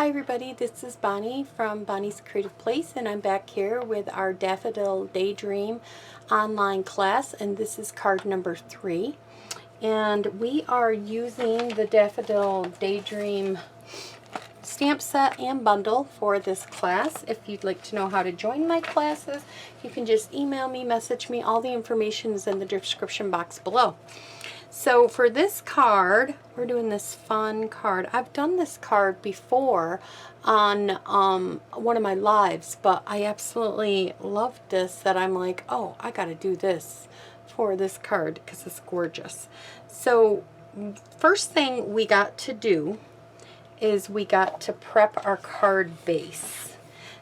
everybody, this is Bonnie from Bonnie's Creative Place, and I'm back here with our Daffodil Daydream online class, and this is card number 3. And we are using the Daffodil Daydream stamp set and bundle for this class. If you'd like to know how to join my classes, you can just email me, message me. All the information is in the description box below. So for this card, we're doing this fun card. I've done this card before on one of my lives, but I absolutely loved this that I'm like, oh, I got to do this for this card because it's gorgeous. So first thing we got to do is we got to prep our card base.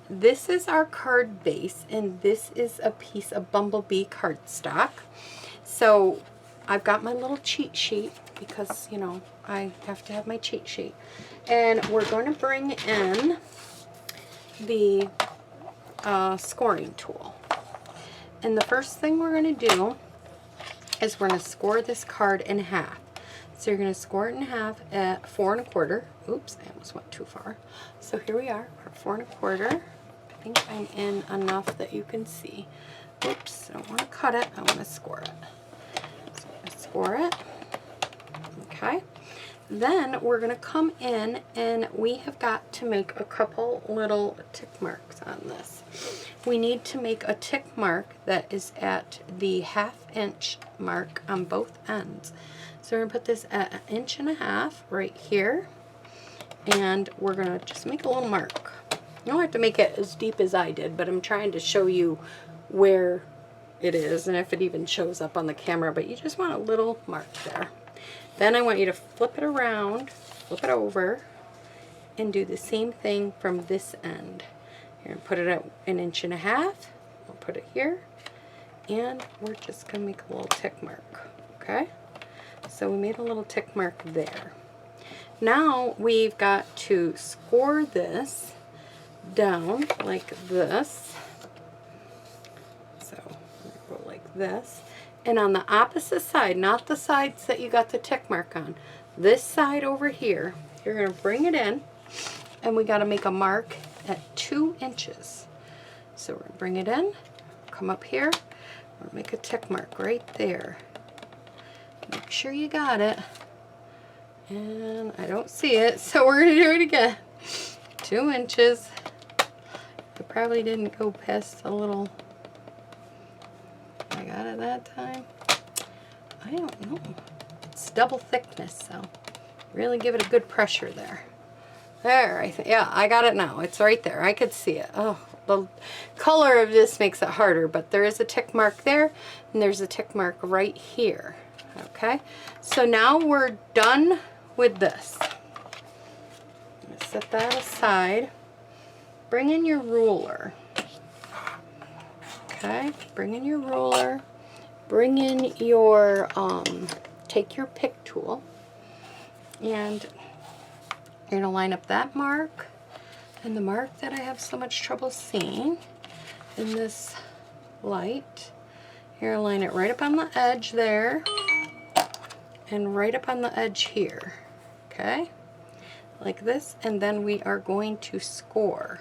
This is our card base, and this is a piece of Bumblebee cardstock. So I've got my little cheat sheet because, you know, I have to have my cheat sheet. And we're going to bring in the scoring tool. And the first thing we're going to do is we're going to score this card in half. So you're going to score it in half at 4 1/4. Oops, I almost went too far. So here we are, 4 1/4. I think I'm in enough that you can see. Oops, I don't want to cut it, I want to score it. Score it. Okay. Then we're going to come in and we have got to make a couple little tick marks on this. We need to make a tick mark that is at the 1/2 inch mark on both ends. So we're going to put this at 1.5 inches right here, and we're going to just make a little mark. You don't have to make it as deep as I did, but I'm trying to show you where it is and if it even shows up on the camera, but you just want a little mark there. Then I want you to flip it around, flip it over, and do the same thing from this end. You're going to put it at 1.5 inches. We'll put it here, and we're just going to make a little tick mark. Okay, so we made a little tick mark there. Now we've got to score this down like this. Like this, and on the opposite side, not the sides that you got the tick mark on, this side over here, you're going to bring it in, and we got to make a mark at 2 inches. So we're going to bring it in, come up here, we'll make a tick mark right there. Make sure you got it, and I don't see it, so we're going to do it again. 2 inches. I probably didn't go past a little. I got it that time. I don't know. It's double thickness, so really give it a good pressure there. There, yeah, I got it now. It's right there. I could see it. Oh, the color of this makes it harder, but there is a tick mark there, and there's a tick mark right here. Okay, so now we're done with this. I'm gonna set that aside. Bring in your ruler. Okay, bring in your ruler, bring in your, take your pick tool, and you're going to line up that mark and the mark that I have so much trouble seeing in this light. You're going to line it right up on the edge there and right up on the edge here, okay, like this, and then we are going to score.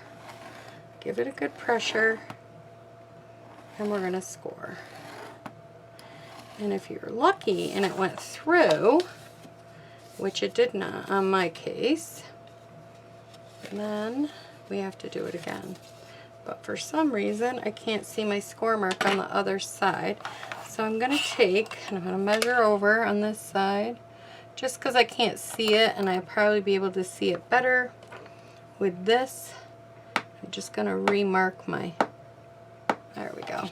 Give it a good pressure. And we're going to score. And if you're lucky and it went through, which it did not on my case, then we have to do it again. But for some reason, I can't see my score mark on the other side. So I'm going to take, and I'm going to measure over on this side, just because I can't see it, and I'll probably be able to see it better with this. I'm just going to remark my. There we go.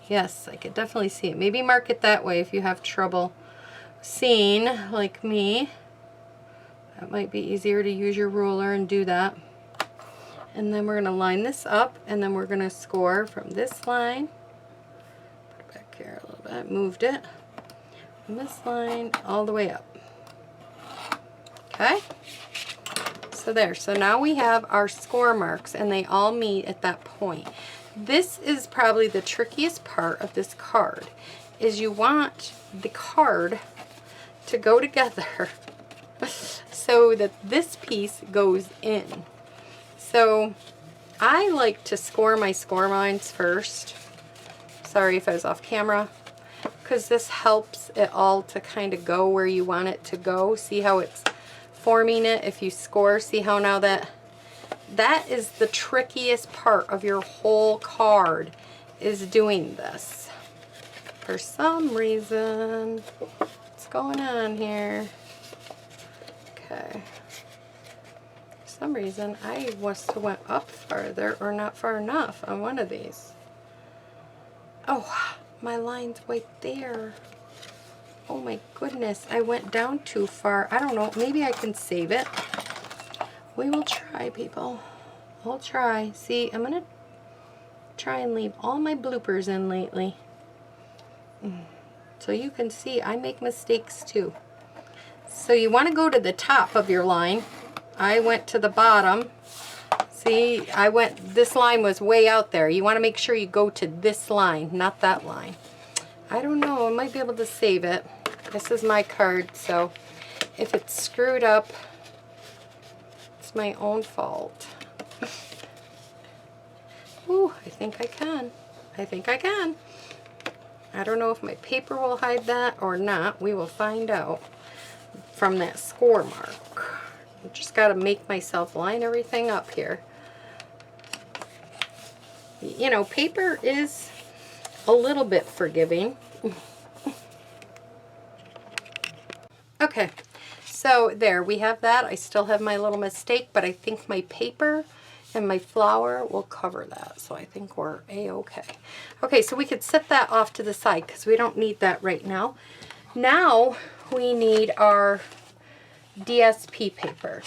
Yes, I could definitely see it. Maybe mark it that way if you have trouble seeing, like me. That might be easier to use your ruler and do that. And then we're going to line this up, and then we're going to score from this line. Put it back here a little bit. Moved it. From this line all the way up. Okay? So there. So now we have our score marks, and they all meet at that point. This is probably the trickiest part of this card, is you want the card to go together so that this piece goes in. So I like to score my score lines first. Sorry if I was off camera. Because this helps it all to kind of go where you want it to go. See how it's forming it if you score? See how now that is the trickiest part of your whole card, is doing this. For some reason, what's going on here? Okay. For some reason, I must have went up farther or not far enough on one of these. Oh, my line's right there. Oh my goodness, I went down too far. I don't know, maybe I can save it. We will try, people. We'll try. See, I'm gonna try and leave all my bloopers in lately. So you can see I make mistakes too. So you want to go to the top of your line. I went to the bottom. See, this line was way out there. You want to make sure you go to this line, not that line. I don't know, I might be able to save it. This is my card, so if it's screwed up, it's my own fault. Ooh, I think I can. I think I can. I don't know if my paper will hide that or not. We will find out from that score mark. I just got to make myself line everything up here. You know, paper is a little bit forgiving. Okay, so there, we have that. I still have my little mistake, but I think my paper and my flower will cover that. So I think we're a-okay. Okay, so we could set that off to the side because we don't need that right now. Now we need our DSP paper.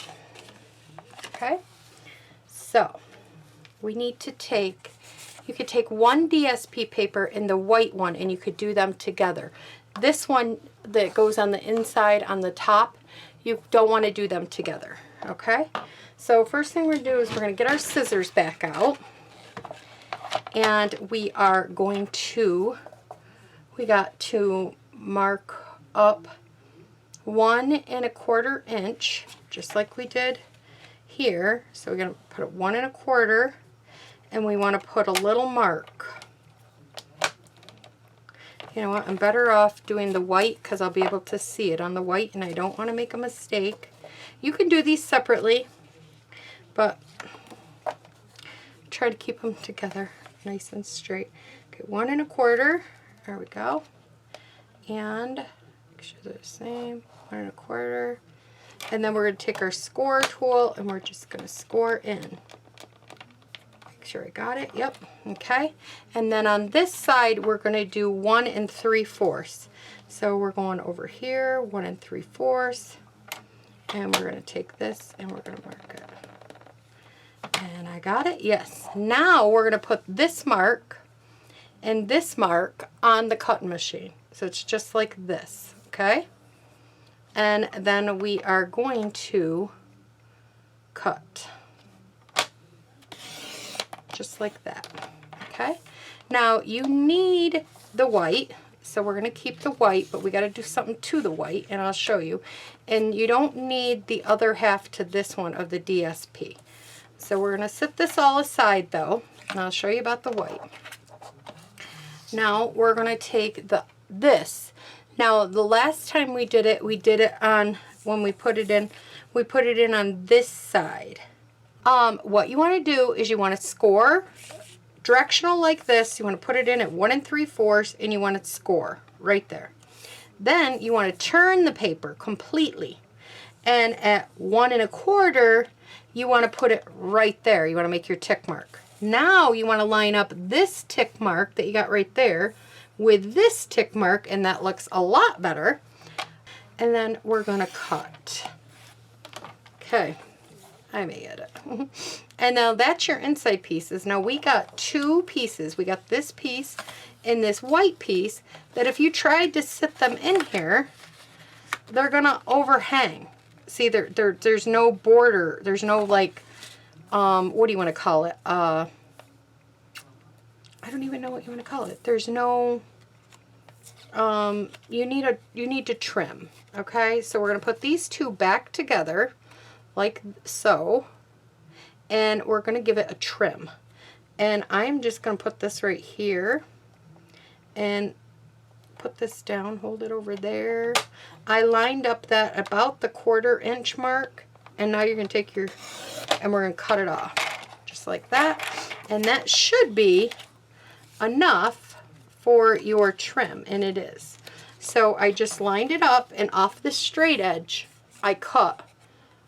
Okay, so we need to take, you could take one DSP paper and the white one and you could do them together. This one that goes on the inside on the top, you don't want to do them together. Okay, so first thing we're going to do is we're going to get our scissors back out, and we are going to, we got to mark up 1 1/4 inch, just like we did here. So we're going to put it 1 1/4, and we want to put a little mark. You know what, I'm better off doing the white because I'll be able to see it on the white, and I don't want to make a mistake. You can do these separately, but try to keep them together nice and straight. Okay, 1 1/4, there we go. And make sure they're the same, 1 1/4. And then we're going to take our score tool and we're just going to score in. Make sure I got it, yep, okay. And then on this side, we're going to do 1 3/4. So we're going over here, 1 3/4. And we're going to take this and we're going to mark it. And I got it, yes. Now we're going to put this mark and this mark on the cutting machine. So it's just like this, okay? And then we are going to cut. Just like that, okay? Now you need the white, so we're going to keep the white, but we got to do something to the white, and I'll show you. And you don't need the other half to this one of the DSP. So we're going to set this all aside though, and I'll show you about the white. Now we're going to take this. Now the last time we did it on, when we put it in on this side. What you want to do is you want to score directional like this. You want to put it in at 1 3/4, and you want to score right there. Then you want to turn the paper completely, and at 1 1/4, you want to put it right there. You want to make your tick mark. Now you want to line up this tick mark that you got right there with this tick mark, and that looks a lot better. And then we're going to cut. Okay. I may get it. And now that's your inside pieces. Now we got 2 pieces. We got this piece and this white piece that if you tried to sit them in here, they're going to overhang. See, there's no border. There's no like, what do you want to call it? I don't even know what you want to call it. There's no, you need to trim. Okay, so we're going to put these two back together like so, and we're going to give it a trim. And I'm just going to put this right here and put this down, hold it over there. I lined up that about the 1/4 inch mark, and now you're going to take your, and we're going to cut it off just like that. And that should be enough for your trim, and it is. So I just lined it up, and off the straight edge I cut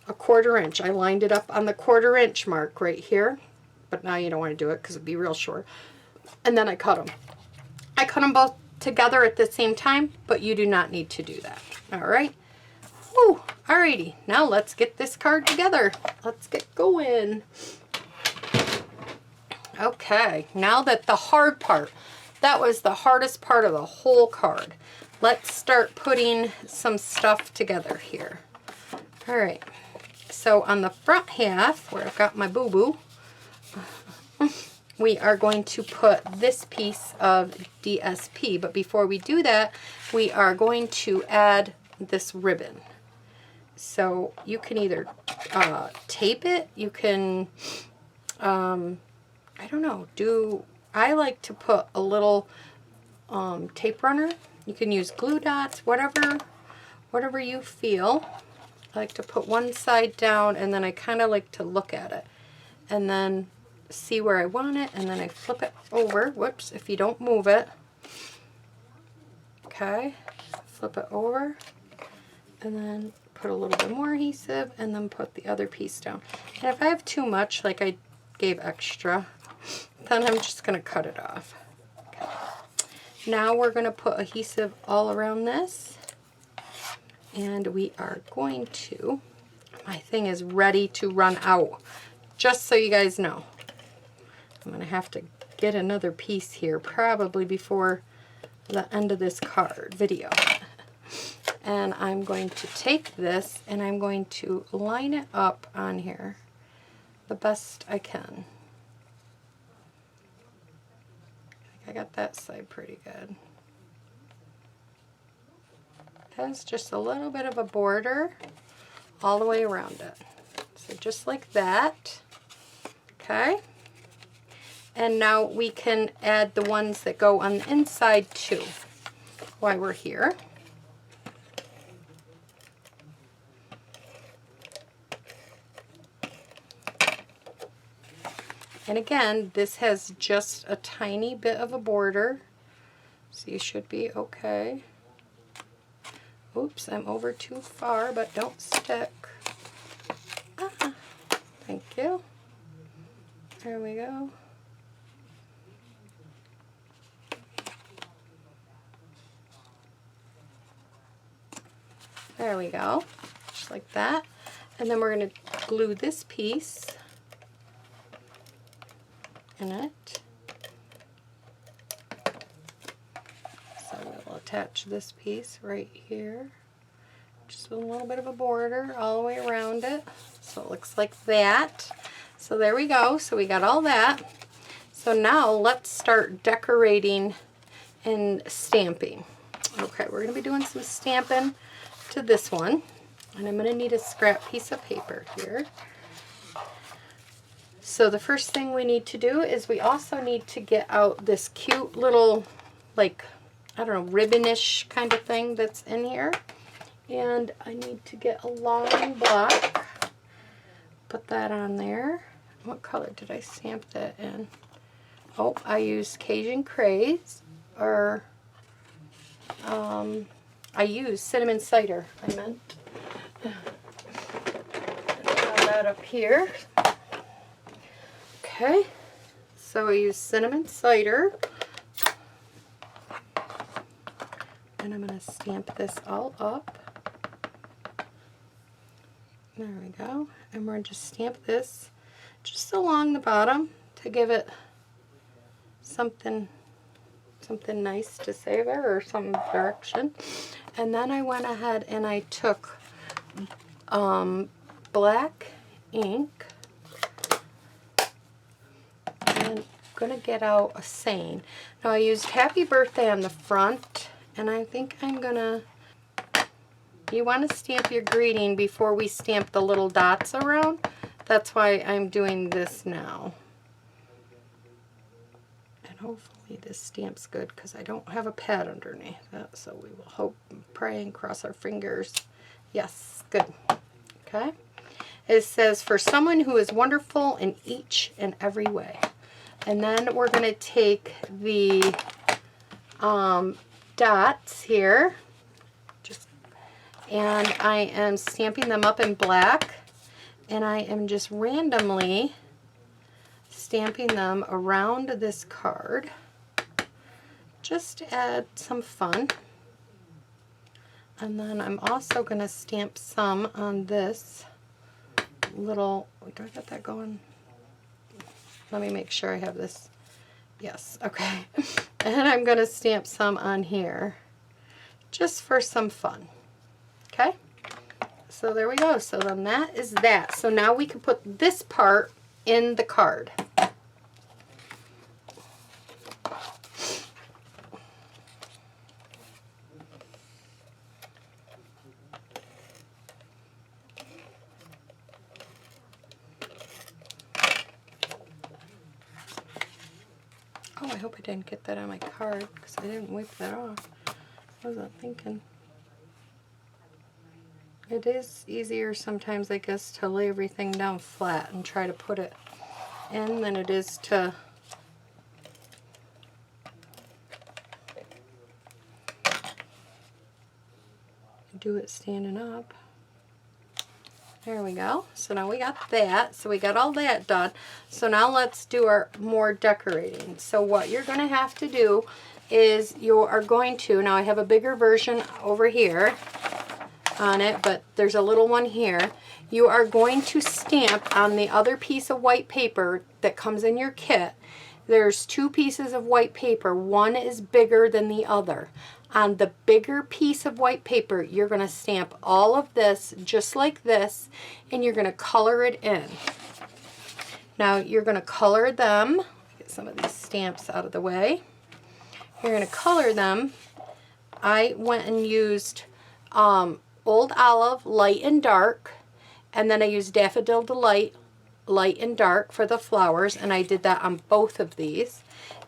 a 1/4 inch. I lined it up on the 1/4 inch mark right here, but now you don't want to do it because it'd be real short. And then I cut them. I cut them both together at the same time, but you do not need to do that. All right. Whew. Alrighty. Now let's get this card together. Let's get going. Okay. Now that the hard part, that was the hardest part of the whole card. Let's start putting some stuff together here. All right. So on the front half, where I've got my boo-boo, we are going to put this piece of DSP. But before we do that, we are going to add this ribbon. So you can either tape it, you can, I don't know, I like to put a little tape runner. You can use glue dots, whatever you feel. I like to put one side down, and then I kind of like to look at it and then see where I want it, and then I flip it over. Whoops, if you don't move it. Okay, flip it over, and then put a little bit more adhesive, and then put the other piece down. And if I have too much, like I gave extra, then I'm just going to cut it off. Okay. Now we're going to put adhesive all around this, and we are going to, my thing is ready to run out, just so you guys know. I'm going to have to get another piece here, probably before the end of this card video. And I'm going to take this, and I'm going to line it up on here the best I can. I got that side pretty good. Has just a little bit of a border all the way around it. So just like that. Okay. And now we can add the ones that go on the inside too while we're here. And again, this has just a tiny bit of a border, so you should be okay. Oops, I'm over too far, but don't stick. Thank you. There we go. There we go, just like that. And then we're going to glue this piece in it. So we'll attach this piece right here, just with a little bit of a border all the way around it. So it looks like that. So there we go. So we got all that. So now let's start decorating and stamping. Okay, we're going to be doing some stamping to this one, and I'm going to need a scrap piece of paper here. So the first thing we need to do is we also need to get out this cute little, like, I don't know, ribbonish kind of thing that's in here. And I need to get a long block, put that on there. What color did I stamp that in? Oh, I used Cajun Craze, or I used cinnamon cider, I meant. Have that up here. Okay, so I use cinnamon cider, and I'm going to stamp this all up. There we go, and we're going to just stamp this just along the bottom to give it something nice to say there, or some direction. And then I went ahead and I took black ink, and I'm going to get out a saying. Now I used Happy Birthday on the front And I think I'm gonna, you want to stamp your greeting before we stamp the little dots around. That's why I'm doing this now. And hopefully this stamp's good because I don't have a pad underneath that, so we will hope and pray and cross our fingers. Yes, good. Okay. It says, for someone who is wonderful in each and every way. And then we're going to take the dots here, and I am stamping them up in black, and I am just randomly stamping them around this card just to add some fun. And then I'm also going to stamp some on this little, do I got that going? Let me make sure I have this. Yes, okay. And I'm going to stamp some on here just for some fun. Okay? So there we go. So then that is that. So now we can put this part in the card. Oh, I hope I didn't get that on my card because I didn't wipe that off. I wasn't thinking. It is easier sometimes, I guess, to lay everything down flat and try to put it in than it is to do it standing up. There we go. So now we got that. So we got all that done. So now let's do our more decorating. So what you're going to have to do is you are going to, now I have a bigger version over here on it, but there's a little one here. You are going to stamp on the other piece of white paper that comes in your kit. There's two pieces of white paper. One is bigger than the other. On the bigger piece of white paper, you're going to stamp all of this just like this, and you're going to color it in. Now you're going to color them. Get some of these stamps out of the way. You're going to color them. I went and used Old Olive, light and dark, and then I used Daffodil Delight, light and dark for the flowers, and I did that on both of these.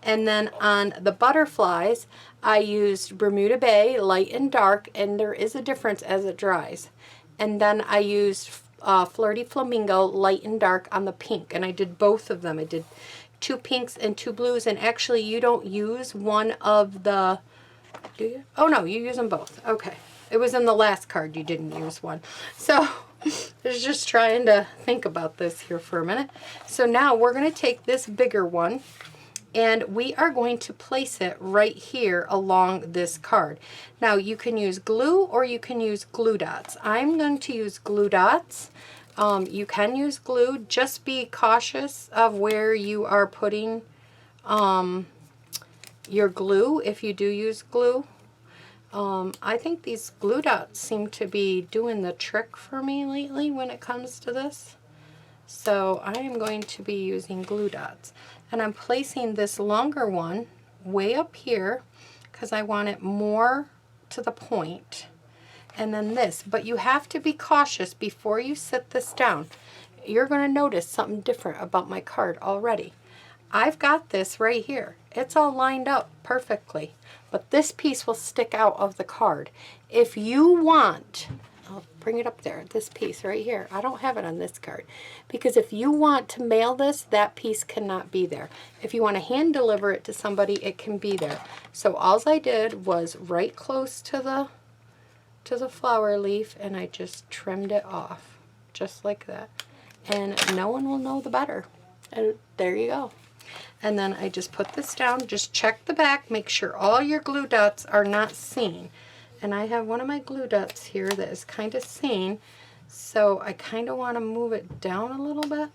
And then on the butterflies, I used Bermuda Bay, light and dark, and there is a difference as it dries. And then I used Flirty Flamingo, light and dark on the pink, and I did both of them. I did 2 pinks and 2 blues, and actually you don't use one of the, do you? Oh no, you use them both. Okay. It was in the last card you didn't use one. So I was just trying to think about this here for a minute. So now we're going to take this bigger one, and we are going to place it right here along this card. Now you can use glue or you can use glue dots. I'm going to use glue dots. You can use glue. Just be cautious of where you are putting your glue if you do use glue. I think these glue dots seem to be doing the trick for me lately when it comes to this. So I am going to be using glue dots. And I'm placing this longer one way up here because I want it more to the point. And then this, but you have to be cautious before you sit this down. You're going to notice something different about my card already. I've got this right here. It's all lined up perfectly, but this piece will stick out of the card. If you want, I'll bring it up there, this piece right here. I don't have it on this card, because if you want to mail this, that piece cannot be there. If you want to hand deliver it to somebody, it can be there. So all I did was right close to the flower leaf, and I just trimmed it off, just like that. And no one will know the better. And there you go. And then I just put this down, just check the back, make sure all your glue dots are not seen. And I have one of my glue dots here that is kind of seen, so I kind of want to move it down a little bit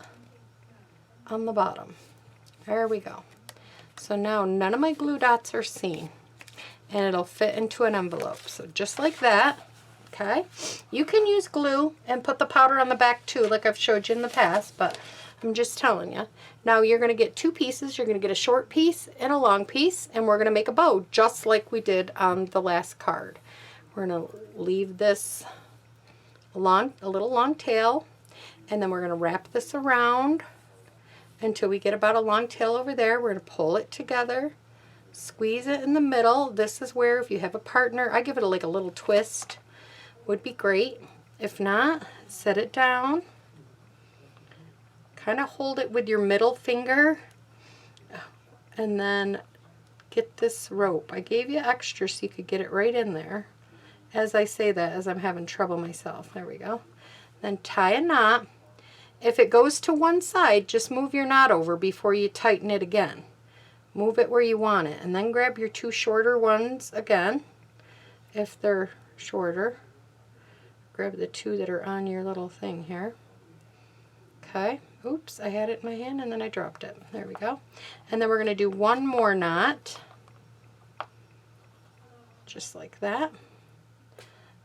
on the bottom. There we go. So now none of my glue dots are seen, and it'll fit into an envelope. So just like that, okay? You can use glue and put the powder on the back too, like I've showed you in the past, but I'm just telling you. Now you're going to get two pieces. You're going to get a short piece and a long piece, and we're going to make a bow just like we did on the last card. We're going to leave this a little long tail, and then we're going to wrap this around until we get about a long tail over there. We're going to pull it together, squeeze it in the middle. This is where, if you have a partner, I give it like a little twist. Would be great. If not, set it down. Kind of hold it with your middle finger, and then get this rope. I gave you extra so you could get it right in there. As I say that, as I'm having trouble myself. There we go. Then tie a knot. If it goes to one side, just move your knot over before you tighten it again. Move it where you want it, and then grab your two shorter ones again, if they're shorter. Grab the two that are on your little thing here. Okay. Oops, I had it in my hand and then I dropped it. There we go. And then we're going to do one more knot. Just like that.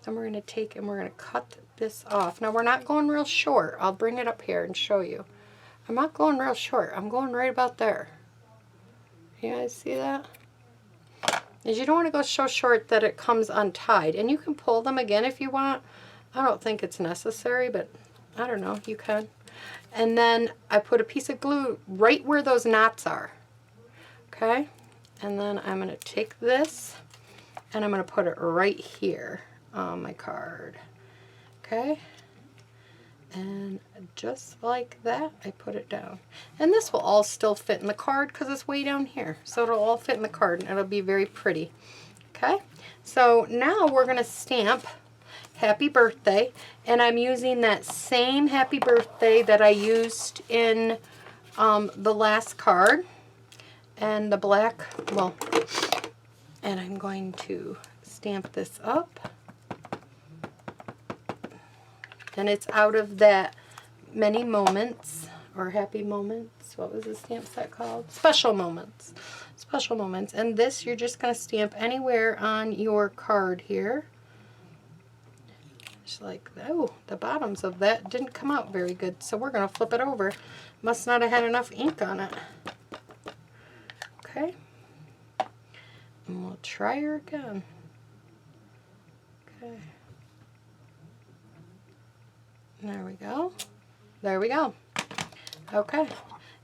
Then we're going to take and we're going to cut this off. Now we're not going real short. I'll bring it up here and show you. I'm not going real short. I'm going right about there. You guys see that? Is you don't want to go so short that it comes untied. And you can pull them again if you want. I don't think it's necessary, but I don't know. You can. And then I put a piece of glue right where those knots are. Okay? And then I'm going to take this and I'm going to put it right here on my card. Okay? And just like that, I put it down. And this will all still fit in the card because it's way down here. So it'll all fit in the card and it'll be very pretty. Okay? So now we're going to stamp Happy Birthday, and I'm using that same Happy Birthday that I used in the last card, and the black, well, and I'm going to stamp this up, and it's out of that Many Moments, or Happy Moments, what was the stamp set called? Special Moments. Special Moments, and this you're just going to stamp anywhere on your card here. Just like that. Oh, the bottoms of that didn't come out very good, so we're going to flip it over. Must not have had enough ink on it. Okay. And we'll try her again. Okay. There we go. There we go. Okay.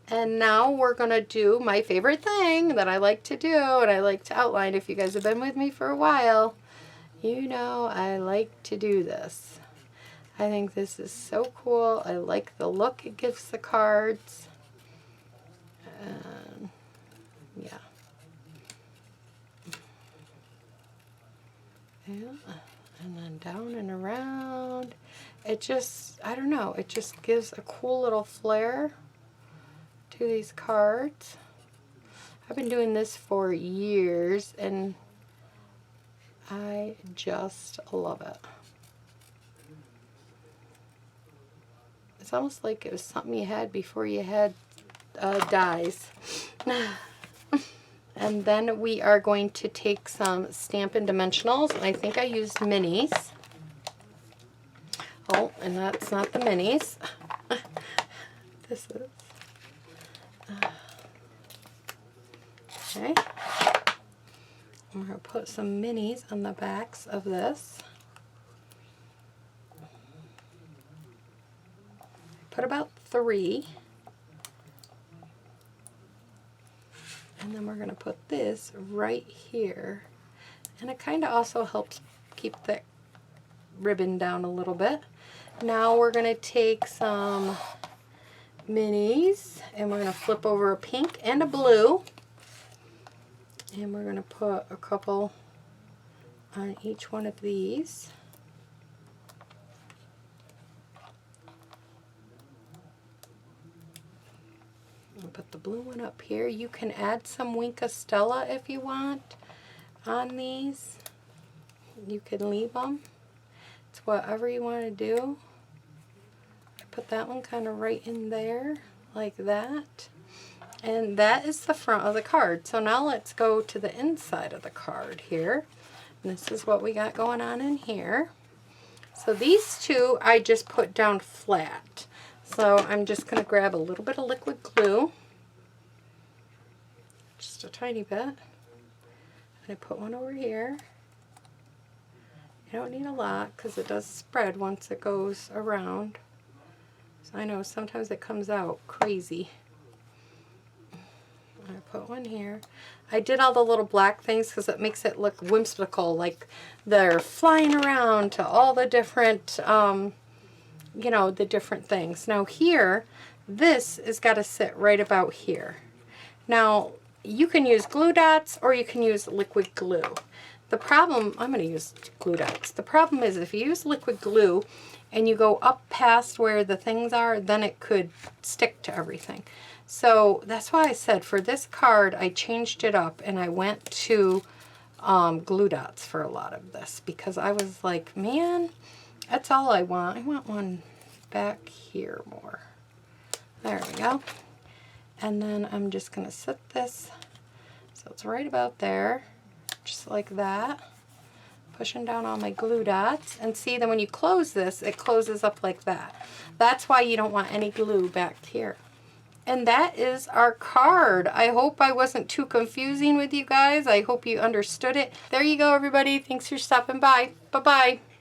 And now we're going to do my favorite thing that I like to do, and I like to outline. If you guys have been with me for a while, you know I like to do this. I think this is so cool. I like the look it gives the cards. And yeah. Yeah. And then down and around. It just, I don't know, it just gives a cool little flair to these cards. I've been doing this for years and I just love it. It's almost like it was something you had before you had dies. And then we are going to take some Stampin' Dimensionals. I think I used minis. Oh, and that's not the minis. This is. Okay. I'm going to put some minis on the backs of this. Put about 3. And then we're going to put this right here. And it kind of also helps keep that ribbon down a little bit. Now we're going to take some minis and we're going to flip over a pink and a blue. And we're going to put a couple on each one of these. I'll put the blue one up here. You can add some Wink Stella if you want on these. You can leave them. It's whatever you want to do. I put that one kind of right in there, like that. And that is the front of the card. So now let's go to the inside of the card here. And this is what we got going on in here. So these two I just put down flat. So I'm just going to grab a little bit of liquid glue, just a tiny bit, and I put one over here. You don't need a lot because it does spread once it goes around. So I know sometimes it comes out crazy. I put one here. I did all the little black things because it makes it look whimsical, like they're flying around to all the different, you know, the different things. Now here, this has got to sit right about here. Now, you can use glue dots or you can use liquid glue. The problem, I'm going to use glue dots. The problem is if you use liquid glue and you go up past where the things are, then it could stick to everything. So that's why I said for this card, I changed it up and I went to glue dots for a lot of this because I was like, man, that's all I want. I want one back here more. There we go. And then I'm just going to set this so it's right about there, just like that. Pushing down all my glue dots. And see, then when you close this, it closes up like that. That's why you don't want any glue back here. And that is our card. I hope I wasn't too confusing with you guys. I hope you understood it. There you go, everybody. Thanks for stopping by. Bye-bye.